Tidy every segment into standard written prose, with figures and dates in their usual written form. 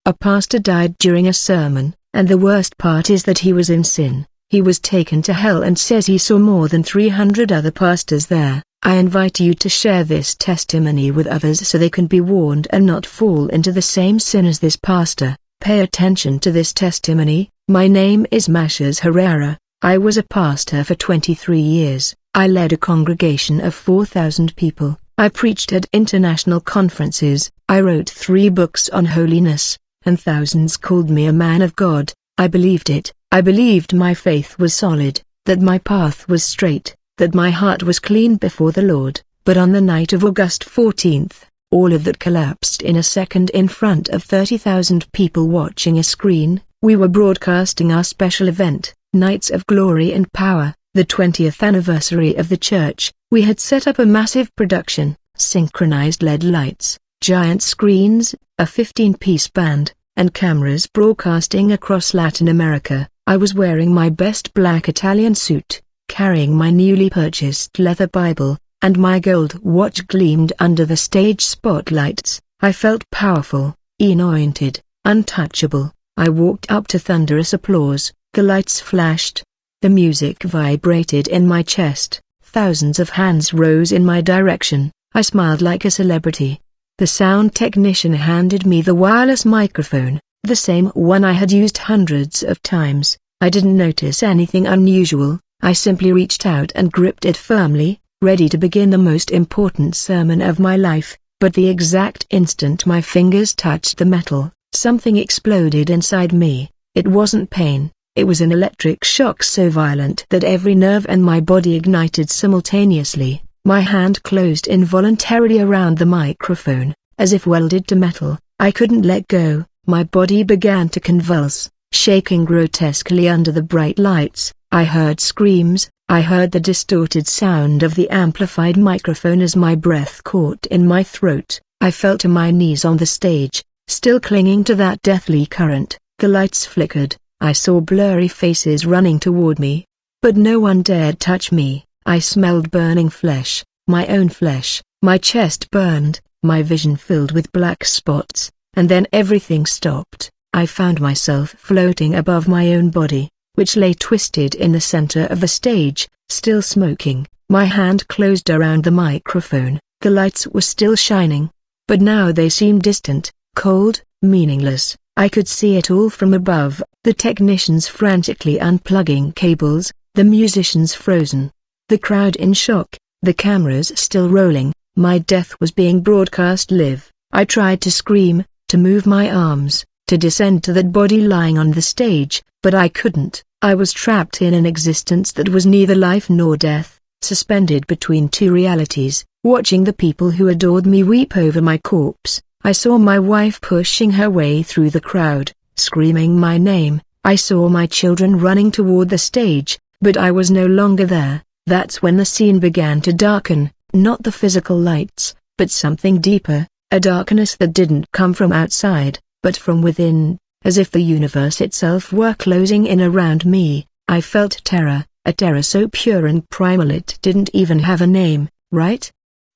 A pastor died during a sermon, and the worst part is that he was in sin. He was taken to hell and says he saw more than 300 other pastors there. I invite you to share this testimony with others so they can be warned and not fall into the same sin as this pastor. Pay attention to this testimony. My name is Mashas Herrera. I was a pastor for 23 years. I led a congregation of 4,000 people. I preached at international conferences. I wrote 3 books on holiness, and thousands called me a man of God. I believed it. I believed my faith was solid, that my path was straight, that my heart was clean before the Lord. But on the night of August 14th, all of that collapsed in a second in front of 30,000 people watching a screen. We were broadcasting our special event, Nights of Glory and Power, the 20th anniversary of the church. We had set up a massive production, synchronized LED lights, giant screens, a 15-piece band, and cameras broadcasting across Latin America. I was wearing my best black Italian suit, carrying my newly purchased leather Bible, and my gold watch gleamed under the stage spotlights. I felt powerful, anointed, untouchable. I walked up to thunderous applause. The lights flashed. The music vibrated in my chest. Thousands of hands rose in my direction. I smiled like a celebrity. The sound technician handed me the wireless microphone, the same one I had used hundreds of times. I didn't notice anything unusual. I simply reached out and gripped it firmly, ready to begin the most important sermon of my life. But the exact instant my fingers touched the metal, something exploded inside me. It wasn't pain. It was an electric shock so violent that every nerve in my body ignited simultaneously. My hand closed involuntarily around the microphone, as if welded to metal. I couldn't let go. My body began to convulse, shaking grotesquely under the bright lights. I heard screams. I heard the distorted sound of the amplified microphone as my breath caught in my throat. I fell to my knees on the stage, still clinging to that deathly current. The lights flickered. I saw blurry faces running toward me, but no one dared touch me. I smelled burning flesh, my own flesh. My chest burned, my vision filled with black spots, and then everything stopped. I found myself floating above my own body, which lay twisted in the center of the stage, still smoking. My hand closed around the microphone. The lights were still shining, but now they seemed distant, cold, meaningless. I could see it all from above, the technicians frantically unplugging cables, the musicians frozen, the crowd in shock, the cameras still rolling. My death was being broadcast live. I tried to scream, to move my arms, to descend to that body lying on the stage, but I couldn't. I was trapped in an existence that was neither life nor death, suspended between two realities, watching the people who adored me weep over my corpse. I saw my wife pushing her way through the crowd, screaming my name. I saw my children running toward the stage, but I was no longer there. That's when the scene began to darken, not the physical lights, but something deeper, a darkness that didn't come from outside, but from within, as if the universe itself were closing in around me. I felt terror, a terror so pure and primal it didn't even have a name, right?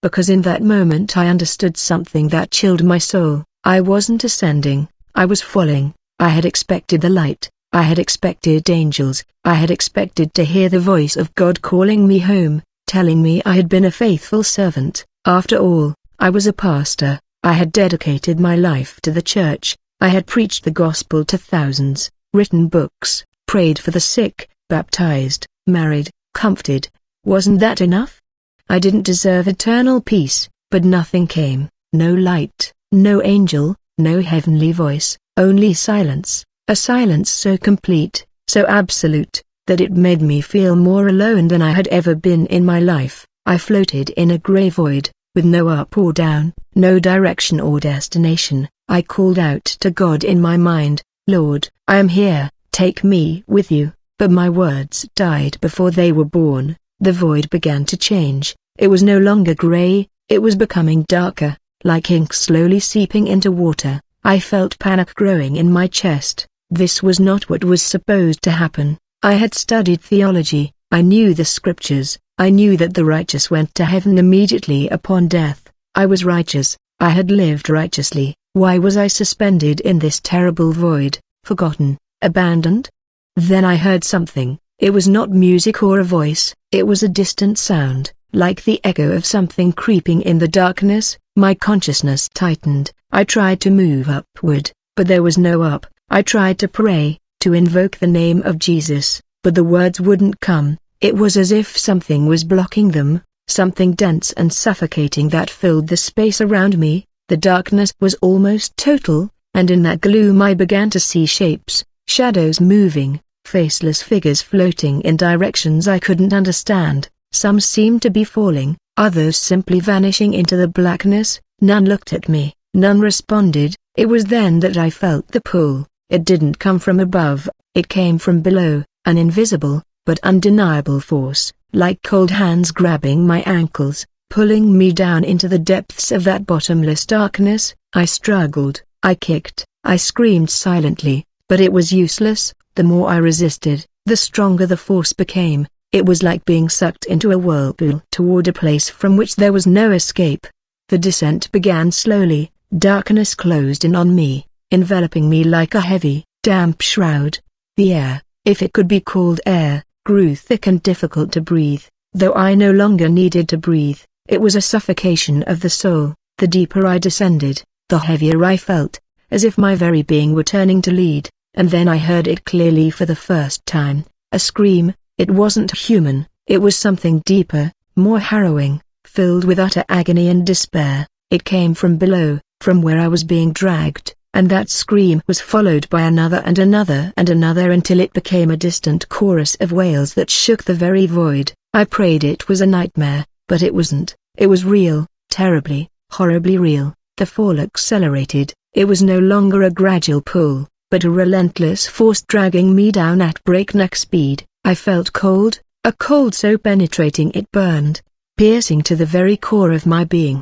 Because in that moment I understood something that chilled my soul. I wasn't ascending, I was falling. I had expected the light, I had expected angels, I had expected to hear the voice of God calling me home, telling me I had been a faithful servant. After all, I was a pastor. I had dedicated my life to the church. I had preached the gospel to thousands, written books, prayed for the sick, baptized, married, comforted. Wasn't that enough? I didn't deserve eternal peace, but nothing came. No light, no angel, no heavenly voice, only silence. A silence so complete, so absolute, that it made me feel more alone than I had ever been in my life. I floated in a gray void, with no up or down, no direction or destination. I called out to God in my mind, "Lord, I am here, take me with you." But my words died before they were born. The void began to change. It was no longer gray, it was becoming darker, like ink slowly seeping into water. I felt panic growing in my chest. This was not what was supposed to happen. I had studied theology, I knew the scriptures, I knew that the righteous went to heaven immediately upon death. I was righteous, I had lived righteously, Why was I suspended in this terrible void, forgotten, abandoned? Then I heard something. It was not music or a voice, it was a distant sound, like the echo of something creeping in the darkness. My consciousness tightened. I tried to move upward, but there was no up. I tried to pray, to invoke the name of Jesus, but the words wouldn't come. It was as if something was blocking them, something dense and suffocating that filled the space around me. The darkness was almost total, and in that gloom I began to see shapes, shadows moving, faceless figures floating in directions I couldn't understand. Some seemed to be falling, others simply vanishing into the blackness. None looked at me, none responded. It was then that I felt the pull. It didn't come from above, it came from below, an invisible, but undeniable force, like cold hands grabbing my ankles, pulling me down into the depths of that bottomless darkness. I struggled, I kicked, I screamed silently, but it was useless. The more I resisted, the stronger the force became. It was like being sucked into a whirlpool toward a place from which there was no escape. The descent began slowly. Darkness closed in on me, enveloping me like a heavy, damp shroud. The air, if it could be called air, grew thick and difficult to breathe, though I no longer needed to breathe. It was a suffocation of the soul. The deeper I descended, the heavier I felt, as if my very being were turning to lead, and then I heard it clearly for the first time, a scream. It wasn't human, it was something deeper, more harrowing, filled with utter agony and despair. It came from below, from where I was being dragged, and that scream was followed by another and another and another until it became a distant chorus of wails that shook the very void. I prayed it was a nightmare, but it wasn't. It was real, terribly, horribly real. The fall accelerated. It was no longer a gradual pull, but a relentless force dragging me down at breakneck speed. I felt cold, a cold so penetrating it burned, piercing to the very core of my being.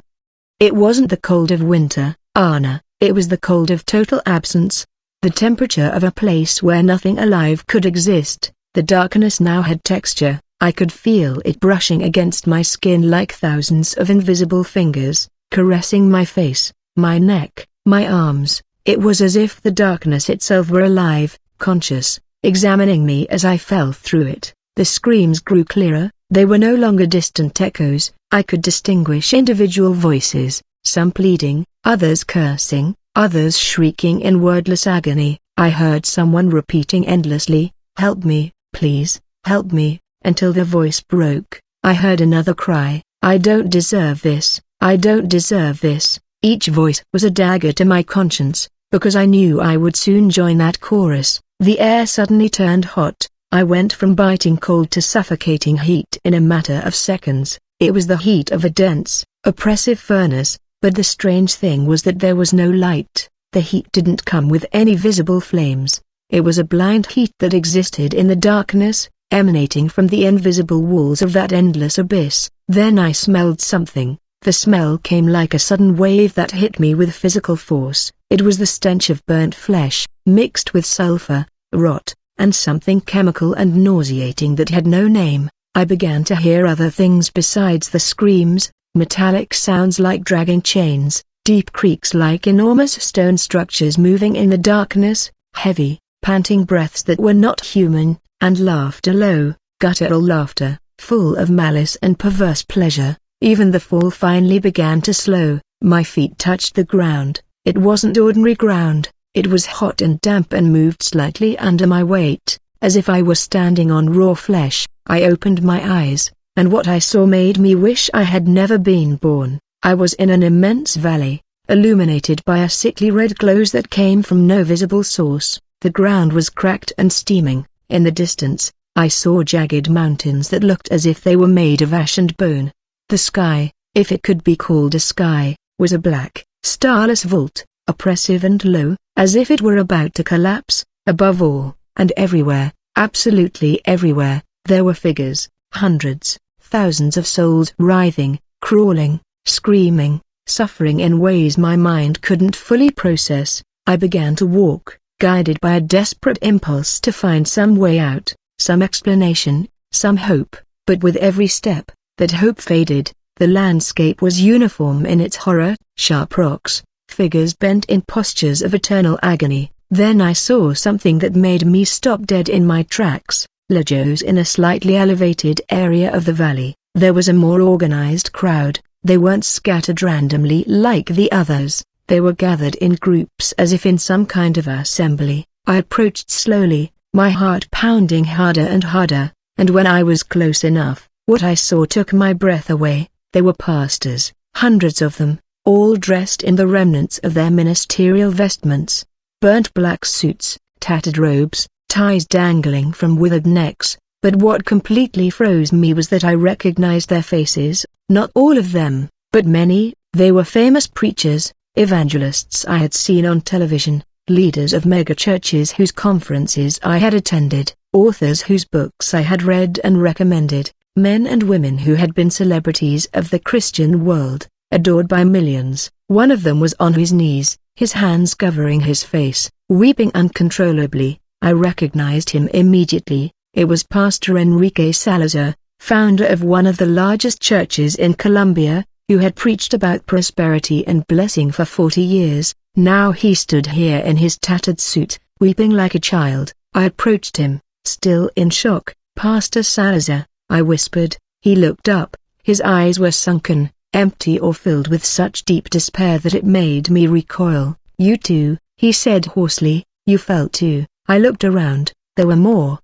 It wasn't the cold of winter, Anna, it was the cold of total absence, the temperature of a place where nothing alive could exist. The darkness now had texture. I could feel it brushing against my skin like thousands of invisible fingers, caressing my face, my neck, my arms. It was as if the darkness itself were alive, conscious, examining me as I fell through it. The screams grew clearer. They were no longer distant echoes. I could distinguish individual voices, some pleading, others cursing, others shrieking in wordless agony. I heard someone repeating endlessly, "Help me, please, help me," until the voice broke. I heard another cry, "I don't deserve this, I don't deserve this." Each voice was a dagger to my conscience, because I knew I would soon join that chorus. The air suddenly turned hot. I went from biting cold to suffocating heat in a matter of seconds. It was the heat of a dense, oppressive furnace, but the strange thing was that there was no light. The heat didn't come with any visible flames. It was a blind heat that existed in the darkness, emanating from the invisible walls of that endless abyss. Then I smelled something. The smell came like a sudden wave that hit me with physical force. It was the stench of burnt flesh, mixed with sulfur, rot, and something chemical and nauseating that had no name. I began to hear other things besides the screams, metallic sounds like dragging chains, deep creaks like enormous stone structures moving in the darkness, heavy, panting breaths that were not human, and laughter, low, guttural laughter, full of malice and perverse pleasure. Even the fall finally began to slow. My feet touched the ground. It wasn't ordinary ground. It was hot and damp and moved slightly under my weight, as if I were standing on raw flesh. I opened my eyes, and what I saw made me wish I had never been born. I was in an immense valley, illuminated by a sickly red glow that came from no visible source. The ground was cracked and steaming. In the distance, I saw jagged mountains that looked as if they were made of ash and bone. The sky, if it could be called a sky, was a black, starless vault, oppressive and low, as if it were about to collapse. Above all, and everywhere, absolutely everywhere, there were figures, hundreds, thousands of souls writhing, crawling, screaming, suffering in ways my mind couldn't fully process. I began to walk, guided by a desperate impulse to find some way out, some explanation, some hope, but with every step, that hope faded. The landscape was uniform in its horror, sharp rocks, figures bent in postures of eternal agony. Then I saw something that made me stop dead in my tracks. Lodges in a slightly elevated area of the valley. There was a more organized crowd. They weren't scattered randomly like the others. They were gathered in groups as if in some kind of assembly. I approached slowly, my heart pounding harder and harder, and when I was close enough, what I saw took my breath away. They were pastors, hundreds of them, all dressed in the remnants of their ministerial vestments. Burnt black suits, tattered robes, ties dangling from withered necks. But what completely froze me was that I recognized their faces, not all of them, but many. They were famous preachers, evangelists I had seen on television, leaders of megachurches whose conferences I had attended, authors whose books I had read and recommended, men and women who had been celebrities of the Christian world, adored by millions. One of them was on his knees, his hands covering his face, weeping uncontrollably. I recognized him immediately. It was Pastor Enrique Salazar, founder of one of the largest churches in Colombia, who had preached about prosperity and blessing for 40 years. Now he stood here in his tattered suit, weeping like a child. I approached him, still in shock. "Pastor Salazar," I whispered. He looked up. His eyes were sunken, empty or filled with such deep despair that it made me recoil. "You too," he said hoarsely. "You felt too." I looked around. There were more.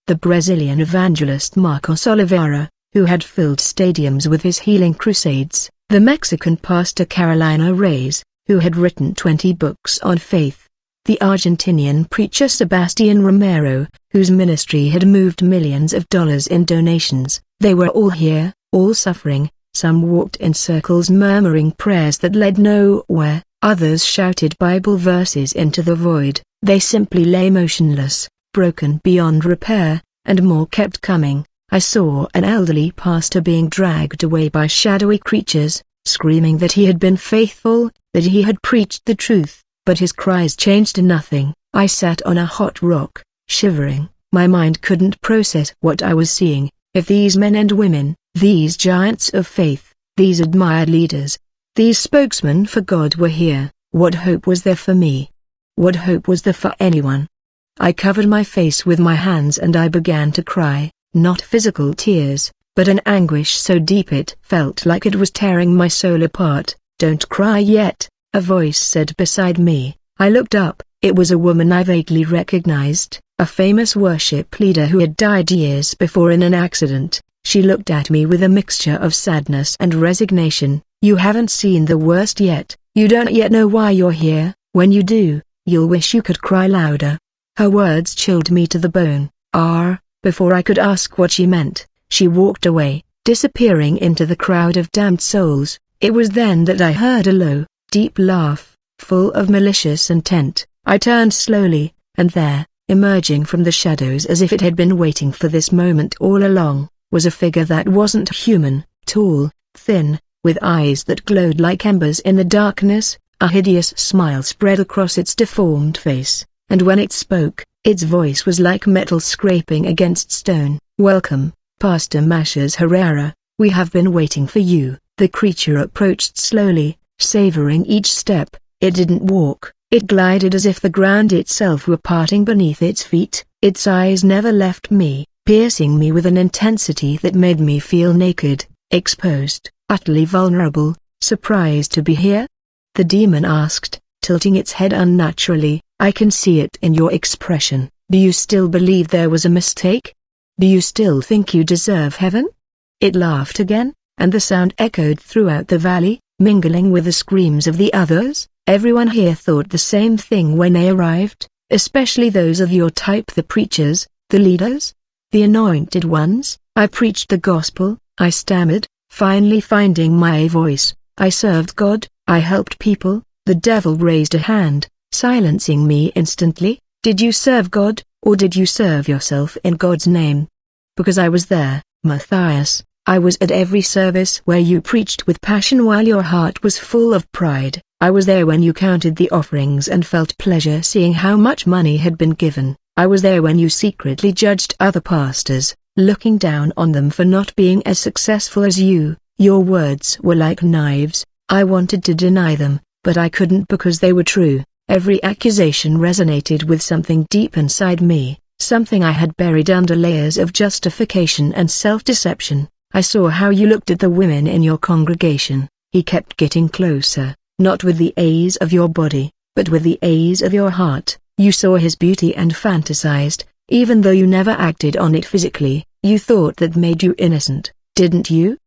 The Brazilian evangelist Marcos Oliveira, who had filled stadiums with his healing crusades, the Mexican pastor Carolina Reyes, who had written 20 books on faith, the Argentinian preacher Sebastian Romero, whose ministry had moved millions of dollars in donations. They were all here, all suffering. Some walked in circles murmuring prayers that led nowhere, others shouted Bible verses into the void. They simply lay motionless, broken beyond repair, and more kept coming. I saw an elderly pastor being dragged away by shadowy creatures, screaming that he had been faithful, that he had preached the truth, but his cries changed to nothing. I sat on a hot rock, shivering. My mind couldn't process what I was seeing. If these men and women, these giants of faith, these admired leaders, these spokesmen for God were here, what hope was there for me? What hope was there for anyone? I covered my face with my hands and I began to cry, not physical tears, but an anguish so deep it felt like it was tearing my soul apart. "Don't cry yet," a voice said beside me. I looked up. It was a woman I vaguely recognized, a famous worship leader who had died years before in an accident. She looked at me with a mixture of sadness and resignation. "You haven't seen the worst yet. You don't yet know why you're here. When you do, you'll wish you could cry louder." Her words chilled me to the bone. Before I could ask what she meant, she walked away, disappearing into the crowd of damned souls. It was then that I heard a low, deep laugh, full of malicious intent. I turned slowly, and there, emerging from the shadows as if it had been waiting for this moment all along, was a figure that wasn't human, tall, thin, with eyes that glowed like embers in the darkness. A hideous smile spread across its deformed face, and when it spoke, its voice was like metal scraping against stone. "Welcome, Pastor Machas Herrera, we have been waiting for you." The creature approached slowly, savoring each step. It didn't walk, it glided as if the ground itself were parting beneath its feet. Its eyes never left me, piercing me with an intensity that made me feel naked, exposed, utterly vulnerable. "Surprised to be here?" the demon asked, tilting its head unnaturally. "I can see it in your expression. Do you still believe there was a mistake? Do you still think you deserve heaven?" It laughed again, and the sound echoed throughout the valley, mingling with the screams of the others. "Everyone here thought the same thing when they arrived, especially those of your type, the preachers, the leaders, the anointed ones." I preached the gospel, I stammered, finally finding my voice. "I served God, I helped people." The devil raised a hand, silencing me instantly. "Did you serve God, or did you serve yourself in God's name?" "Because I was there, Matthias. I was at every service where you preached with passion while your heart was full of pride. I was there when you counted the offerings and felt pleasure seeing how much money had been given. I was there when you secretly judged other pastors, looking down on them for not being as successful as you. Your words were like knives. I wanted to deny them, but I couldn't because they were true. Every accusation resonated with something deep inside me, something I had buried under layers of justification and self-deception. I saw how you looked at the women in your congregation. He kept getting closer, not with the eyes of your body, but with the eyes of your heart. You saw his beauty and fantasized, even though you never acted on it physically. You thought that made you innocent, didn't you?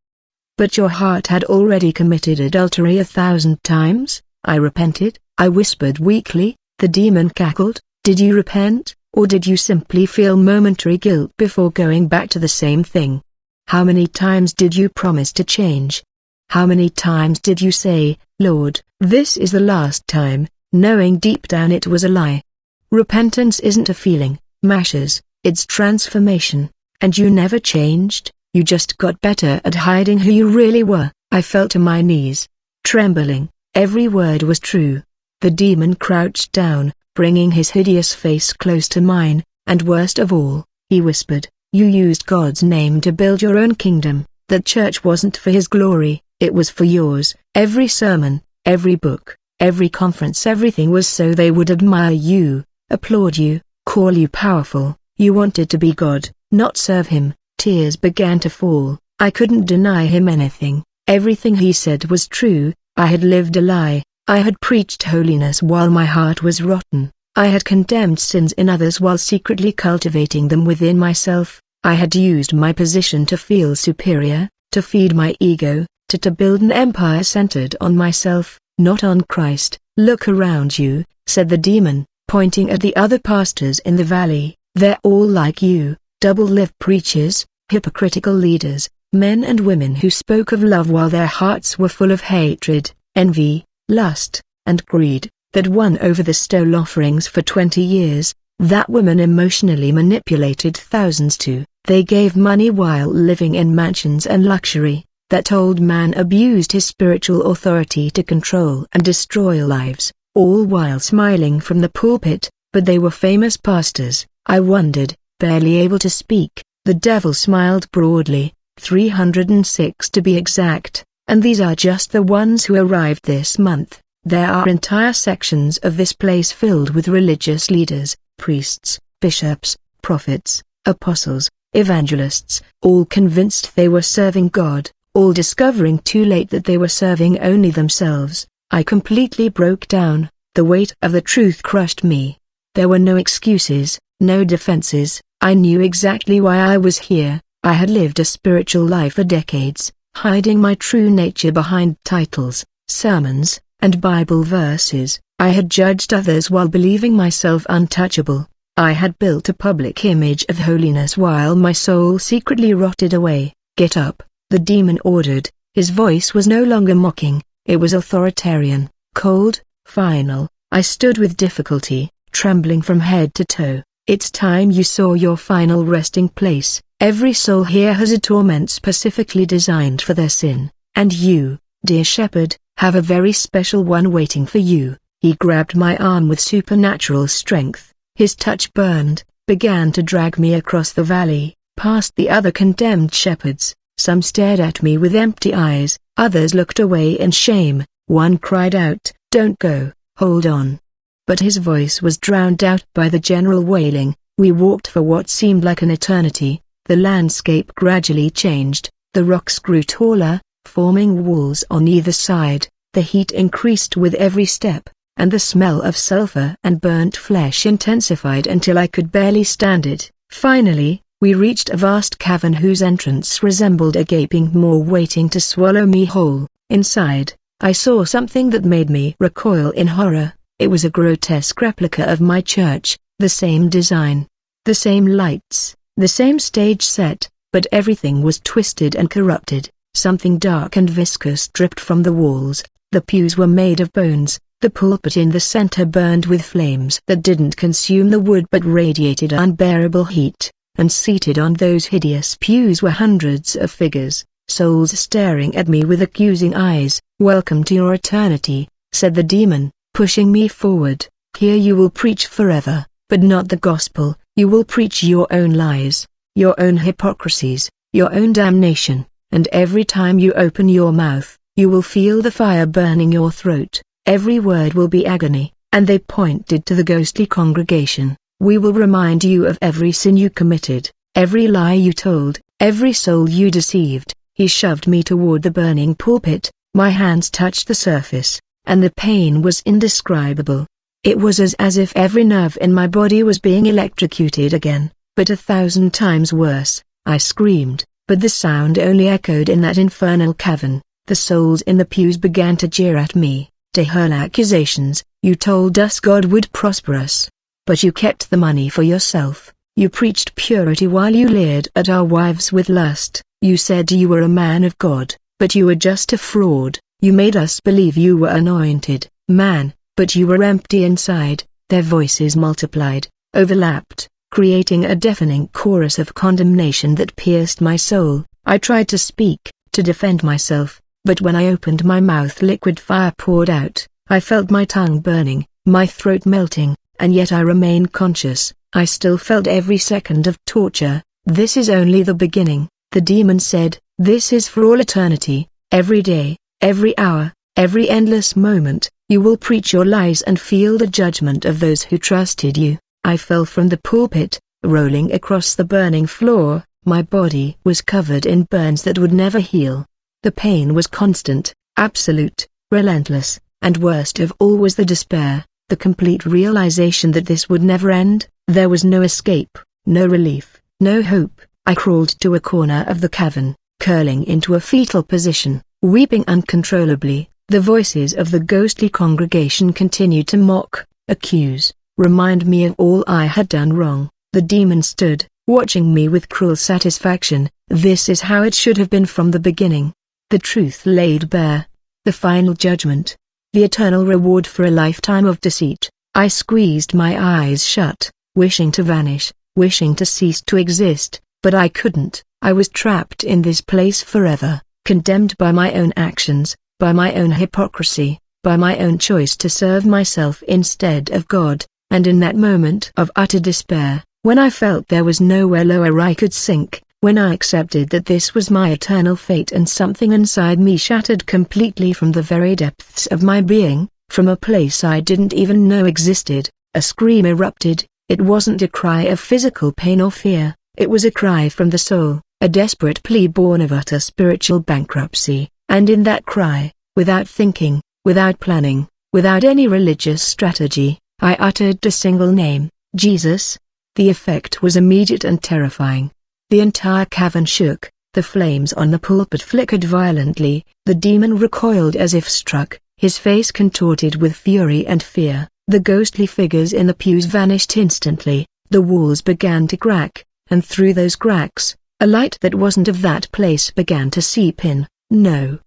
But your heart had already committed adultery 1,000 times. I repented, I whispered weakly. The demon cackled. Did you repent, or did you simply feel momentary guilt before going back to the same thing? How many times did you promise to change? How many times did you say, Lord, this is the last time, knowing deep down it was a lie? Repentance isn't a feeling, Mashers, it's transformation, and you never changed, you just got better at hiding who you really were. I fell to my knees, trembling. Every word was true. The demon crouched down, bringing his hideous face close to mine, and worst of all, he whispered, you used God's name to build your own kingdom. That church wasn't for his glory, it was for yours. Every sermon, every book, every conference, everything was so they would admire you, applaud you, call you powerful. You wanted to be God, not serve him. Tears began to fall. I couldn't deny him anything. Everything he said was true. I had lived a lie. I had preached holiness while my heart was rotten. I had condemned sins in others while secretly cultivating them within myself. I had used my position to feel superior, to feed my ego, to build an empire centered on myself, not on Christ. Look around you, said the demon, pointing at the other pastors in the valley. They're all like you, double-lived preachers, hypocritical leaders, men and women who spoke of love while their hearts were full of hatred, envy, lust, and greed, that won over the stole offerings for 20 years, that women emotionally manipulated thousands to. They gave money while living in mansions and luxury. That old man abused his spiritual authority to control and destroy lives, all while smiling from the pulpit, but they were famous pastors. I wondered, barely able to speak. The devil smiled broadly, 306 to be exact, and these are just the ones who arrived this month. There are entire sections of this place filled with religious leaders, priests, bishops, prophets, apostles, evangelists, all convinced they were serving God, all discovering too late that they were serving only themselves. I completely broke down. The weight of the truth crushed me. There were no excuses, no defenses. I knew exactly why I was here. I had lived a spiritual life for decades, hiding my true nature behind titles, sermons, and Bible verses. I had judged others while believing myself untouchable. I had built a public image of holiness while my soul secretly rotted away. Get up, the demon ordered. His voice was no longer mocking, it was authoritarian, cold, final. I stood with difficulty, trembling from head to toe. It's time you saw your final resting place. Every soul here has a torment specifically designed for their sin, and you, dear shepherd, have a very special one waiting for you. He grabbed my arm with supernatural strength. His touch burned, began to drag me across the valley, past the other condemned shepherds. Some stared at me with empty eyes, others looked away in shame. One cried out, "Don't go, hold on." But his voice was drowned out by the general wailing. We walked for what seemed like an eternity. The landscape gradually changed, the rocks grew taller, forming walls on either side. The heat increased with every step, and the smell of sulfur and burnt flesh intensified until I could barely stand it. Finally, we reached a vast cavern whose entrance resembled a gaping maw waiting to swallow me whole. Inside, I saw something that made me recoil in horror. It was a grotesque replica of my church, the same design, the same lights, the same stage set, but everything was twisted and corrupted. Something dark and viscous dripped from the walls. The pews were made of bones. The pulpit in the center burned with flames that didn't consume the wood but radiated unbearable heat, and seated on those hideous pews were hundreds of figures, souls staring at me with accusing eyes. "Welcome to your eternity," said the demon, pushing me forward. "Here you will preach forever, but not the gospel. You will preach your own lies, your own hypocrisies, your own damnation, and every time you open your mouth, you will feel the fire burning your throat. Every word will be agony." And they pointed to the ghostly congregation. "We will remind you of every sin you committed, every lie you told, every soul you deceived." He shoved me toward the burning pulpit. My hands touched the surface, and the pain was indescribable. It was as if every nerve in my body was being electrocuted again, but 1,000 times worse. I screamed, but the sound only echoed in that infernal cavern. The souls in the pews began to jeer at me, to hurl accusations. "You told us God would prosper us. But you kept the money for yourself. You preached purity while you leered at our wives with lust. You said you were a man of God, but you were just a fraud. You made us believe you were anointed man, but you were empty inside." Their voices multiplied, overlapped, creating a deafening chorus of condemnation that pierced my soul. I tried to speak, to defend myself, but when I opened my mouth liquid fire poured out. I felt my tongue burning, my throat melting, and yet I remained conscious. I still felt every second of torture. "This is only the beginning," the demon said. "This is for all eternity. Every day, every hour, every endless moment, you will preach your lies and feel the judgment of those who trusted you." I fell from the pulpit, rolling across the burning floor. My body was covered in burns that would never heal. The pain was constant, absolute, relentless. And worst of all was the despair, the complete realization that this would never end. There was no escape, no relief, no hope. I crawled to a corner of the cavern, curling into a fetal position, weeping uncontrollably. The voices of the ghostly congregation continued to mock, accuse, remind me of all I had done wrong. The demon stood, watching me with cruel satisfaction. This is how it should have been from the beginning. The truth laid bare. The final judgment. The eternal reward for a lifetime of deceit. I squeezed my eyes shut, wishing to vanish, wishing to cease to exist, but I couldn't. I was trapped in this place forever, condemned by my own actions, by my own hypocrisy, by my own choice to serve myself instead of God. And in that moment of utter despair, when I felt there was nowhere lower I could sink, when I accepted that this was my eternal fate and something inside me shattered completely from the very depths of my being, from a place I didn't even know existed, a scream erupted. It wasn't a cry of physical pain or fear, it was a cry from the soul, a desperate plea born of utter spiritual bankruptcy. And in that cry, without thinking, without planning, without any religious strategy, I uttered a single name, Jesus. The effect was immediate and terrifying. The entire cavern shook, the flames on the pulpit flickered violently, the demon recoiled as if struck, his face contorted with fury and fear. The ghostly figures in the pews vanished instantly, the walls began to crack, and through those cracks, a light that wasn't of that place began to seep in. "No!"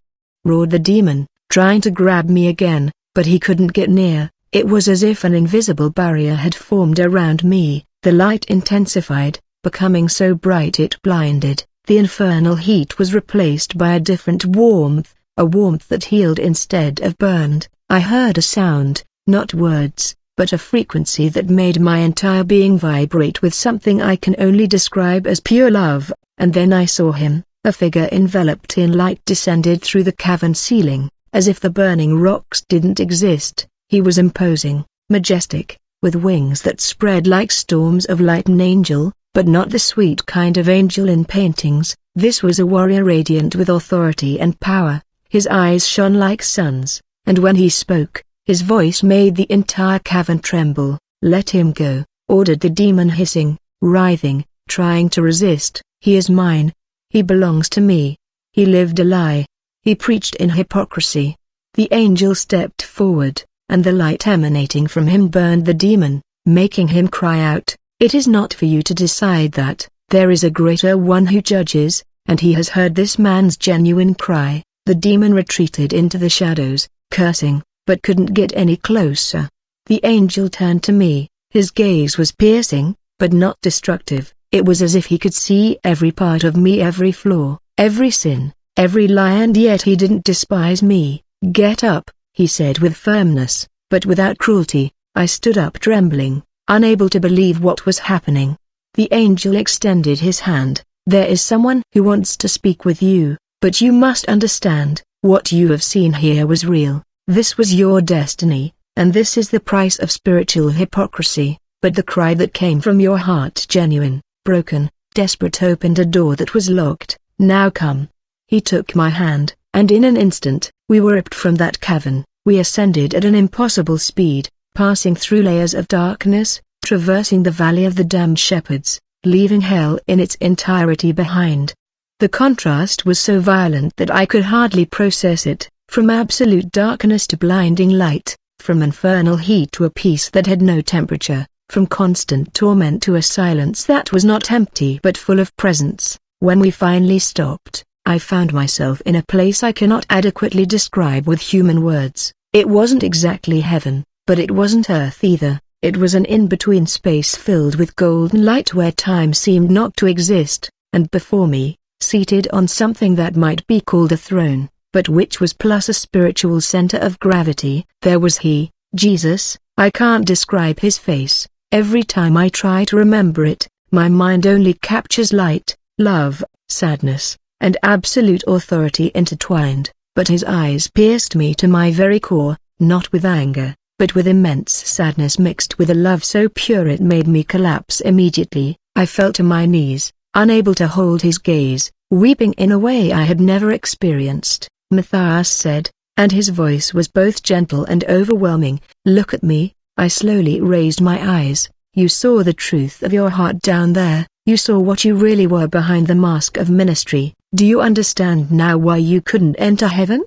roared the demon, trying to grab me again, but he couldn't get near. It was as if an invisible barrier had formed around me. The light intensified, becoming so bright it blinded. The infernal heat was replaced by a different warmth, a warmth that healed instead of burned. I heard a sound, not words, but a frequency that made my entire being vibrate with something I can only describe as pure love. And then I saw him, a figure enveloped in light descended through the cavern ceiling, as if the burning rocks didn't exist. He was imposing, majestic, with wings that spread like storms of light, an angel, but not the sweet kind of angel in paintings. This was a warrior radiant with authority and power. His eyes shone like suns, and when he spoke, his voice made the entire cavern tremble. "Let him go," ordered the demon, hissing, writhing, trying to resist. "He is mine. He belongs to me. He lived a lie. He preached in hypocrisy." The angel stepped forward, and the light emanating from him burned the demon, making him cry out, "It is not for you to decide that. There is a greater one who judges, and he has heard this man's genuine cry." The demon retreated into the shadows, cursing, but couldn't get any closer. The angel turned to me, his gaze was piercing, but not destructive. It was as if he could see every part of me, every flaw, every sin, every lie, and yet he didn't despise me. "Get up," he said with firmness, but without cruelty. I stood up trembling, unable to believe what was happening. The angel extended his hand. "There is someone who wants to speak with you, but you must understand, what you have seen here was real. This was your destiny, and this is the price of spiritual hypocrisy. But the cry that came from your heart, genuine, broken, desperate, opened a door that was locked. Now come. He took my hand, and in an instant, we were ripped from that cavern. We ascended at an impossible speed, passing through layers of darkness, traversing the valley of the damned Sheperds, leaving hell in its entirety behind. The contrast was so violent that I could hardly process it, from absolute darkness to blinding light, from infernal heat to a peace that had no temperature, from constant torment to a silence that was not empty but full of presence. When we finally stopped, I found myself in a place I cannot adequately describe with human words. It wasn't exactly heaven, but it wasn't earth either. It was an in-between space filled with golden light where time seemed not to exist, and before me, seated on something that might be called a throne, but which was plus a spiritual center of gravity, there was he, Jesus. I can't describe his face. Every time I try to remember it, my mind only captures light, love, sadness, and absolute authority intertwined, but his eyes pierced me to my very core, not with anger, but with immense sadness mixed with a love so pure it made me collapse immediately. I fell to my knees, unable to hold his gaze, weeping in a way I had never experienced. Matthias said, and his voice was both gentle and overwhelming, "Look at me." I slowly raised my eyes. "You saw the truth of your heart down there, you saw what you really were behind the mask of ministry. Do you understand now why you couldn't enter heaven?"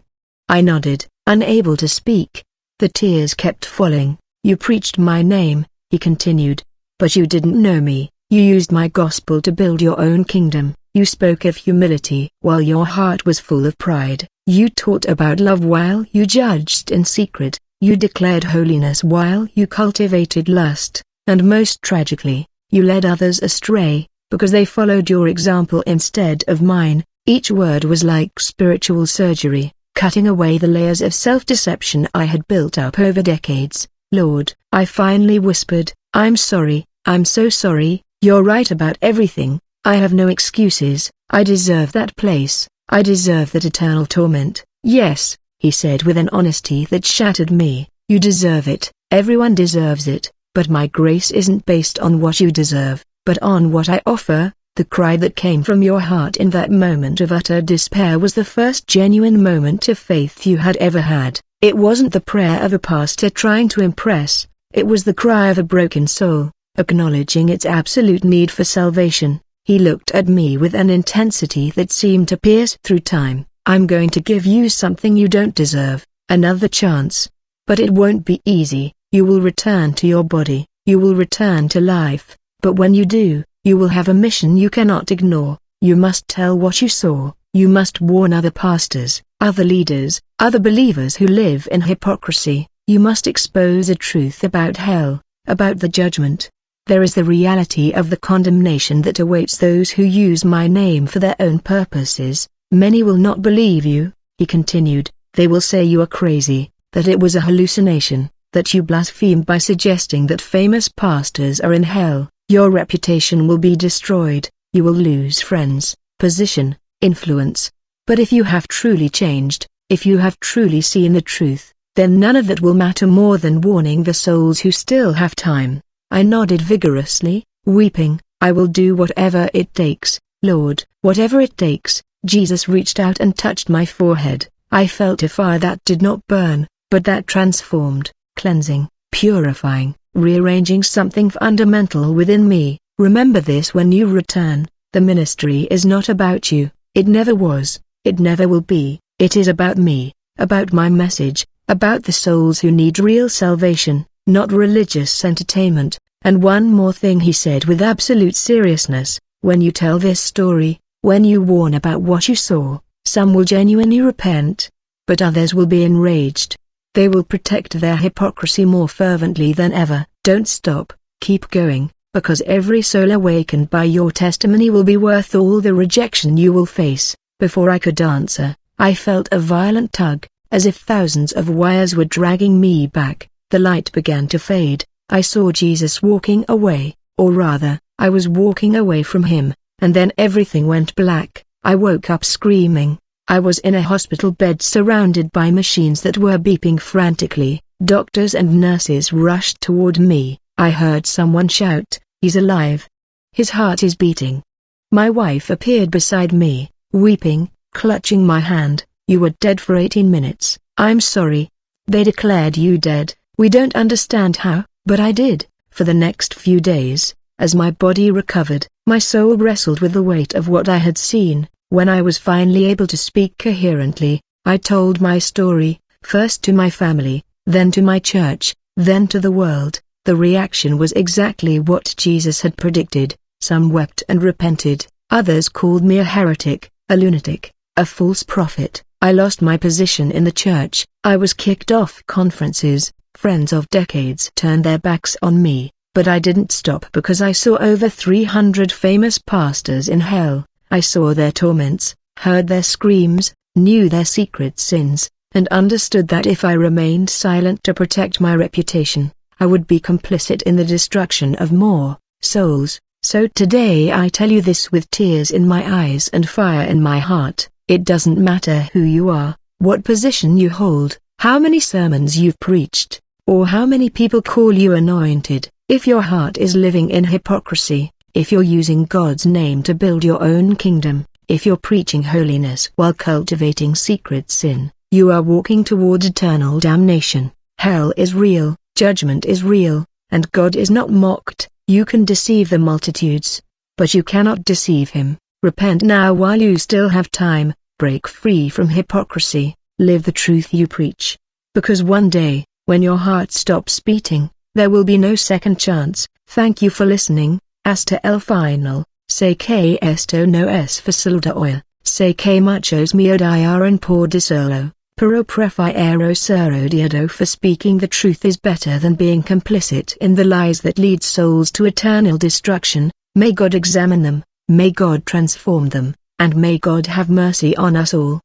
I nodded, unable to speak. The tears kept falling. "You preached my name," he continued, "but you didn't know me. You used my gospel to build your own kingdom. You spoke of humility while your heart was full of pride. You taught about love while you judged in secret. You declared holiness while you cultivated lust, and most tragically, you led others astray, because they followed your example instead of mine." Each word was like spiritual surgery, cutting away the layers of self-deception I had built up over decades. "Lord," I finally whispered, "I'm sorry, I'm so sorry. You're right about everything. I have no excuses. I deserve that place. I deserve that eternal torment." "Yes," he said with an honesty that shattered me, "you deserve it. Everyone deserves it, but my grace isn't based on what you deserve, but on what I offer." The cry that came from your heart in that moment of utter despair was the first genuine moment of faith you had ever had. It wasn't the prayer of a pastor trying to impress, it was the cry of a broken soul, acknowledging its absolute need for salvation. He looked at me with an intensity that seemed to pierce through time. "I'm going to give you something you don't deserve, another chance. But it won't be easy. You will return to your body, you will return to life, but when you do, you will have a mission you cannot ignore. You must tell what you saw. You must warn other pastors, other leaders, other believers who live in hypocrisy. You must expose a truth about hell, about the judgment. There is the reality of the condemnation that awaits those who use my name for their own purposes. Many will not believe you," he continued. "They will say you are crazy, that it was a hallucination, that you blasphemed by suggesting that famous pastors are in hell. Your reputation will be destroyed, you will lose friends, position, influence. But if you have truly changed, if you have truly seen the truth, then none of that will matter more than warning the souls who still have time." I nodded vigorously, weeping. "I will do whatever it takes, Lord, whatever it takes." Jesus reached out and touched my forehead. I felt a fire that did not burn, but that transformed, cleansing, purifying, rearranging something fundamental within me. "Remember this when you return. The ministry is not about you. It never was, it never will be. It is about me, about my message, about the souls who need real salvation, not religious entertainment." "And one more thing," he said with absolute seriousness, "when you tell this story, when you warn about what you saw, some will genuinely repent, but others will be enraged. They will protect their hypocrisy more fervently than ever. Don't stop, keep going, because every soul awakened by your testimony will be worth all the rejection you will face." Before I could answer, I felt a violent tug, as if thousands of wires were dragging me back. The light began to fade. I saw Jesus walking away, or rather, I was walking away from him, and then everything went black. I woke up screaming. I was in a hospital bed surrounded by machines that were beeping frantically. Doctors and nurses rushed toward me. I heard someone shout, "He's alive. His heart is beating." My wife appeared beside me, weeping, clutching my hand. "You were dead for 18 minutes. I'm sorry. They declared you dead. We don't understand how, but I did." For the next few days, as my body recovered, my soul wrestled with the weight of what I had seen. When I was finally able to speak coherently, I told my story, first to my family, then to my church, then to the world. The reaction was exactly what Jesus had predicted. Some wept and repented, others called me a heretic, a lunatic, a false prophet. I lost my position in the church. I was kicked off conferences. Friends of decades turned their backs on me, but I didn't stop because I saw over 300 famous pastors in hell. I saw their torments, heard their screams, knew their secret sins, and understood that if I remained silent to protect my reputation, I would be complicit in the destruction of more souls. So today I tell you this with tears in my eyes and fire in my heart. It doesn't matter who you are, what position you hold, how many sermons you've preached, or how many people call you anointed. If your heart is living in hypocrisy, if you're using God's name to build your own kingdom, if you're preaching holiness while cultivating secret sin, you are walking toward eternal damnation. Hell is real, judgment is real, and God is not mocked. You can deceive the multitudes, but you cannot deceive him. Repent now while you still have time. Break free from hypocrisy, live the truth you preach. Because one day, when your heart stops beating, there will be no second chance. Thank you for listening. Hasta el final. Sé que esto no es fácil de oír. Sé que muchos me odiaron por decirlo, pero prefiero ser odiado for speaking. The truth is better than being complicit in the lies that lead souls to eternal destruction. May God examine them, may God transform them, and may God have mercy on us all.